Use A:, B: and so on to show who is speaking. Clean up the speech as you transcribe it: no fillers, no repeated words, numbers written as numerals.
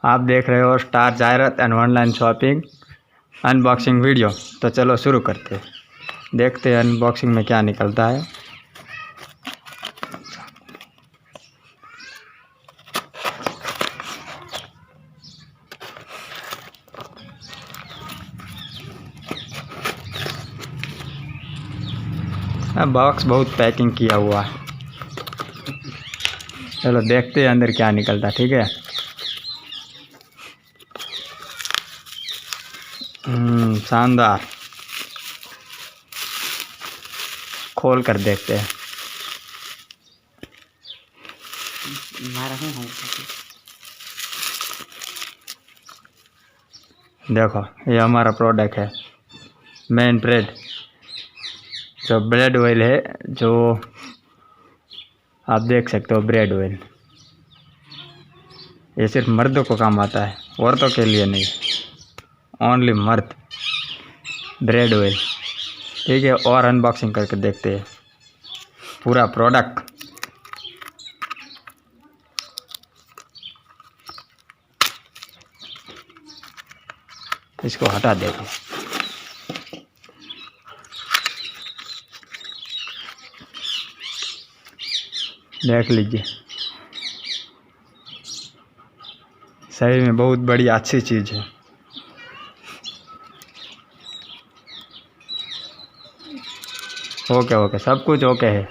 A: आप देख रहे हो स्टार जायरात and online shopping unboxing video. तो चलो शुरू करते हैं, देखते हैं अनबॉक्सिंग में क्या निकलता है। बॉक्स बहुत पैकिंग किया हुआ है। चलो देखते हैं अंदर क्या निकलता है। ठीक है, शानदार। खोल कर देखते हैं। देखो ये हमारा प्रोडक्ट है, मेन ब्रेड। जो ब्रेड ऑयल है, जो आप देख सकते हो, ब्रेड ऑयल ये सिर्फ मर्दों को काम आता है, औरतों के लिए नहीं, ओनली मर्द। Bread oil. ठीक है, और अनबॉक्सिंग करके देखते हैं पूरा प्रोडक्ट। इसको हटा देते हैं। देख लीजिए, सही में बहुत बड़ी अच्छी चीज़ है। ओके ओके, सब कुछ ओके है।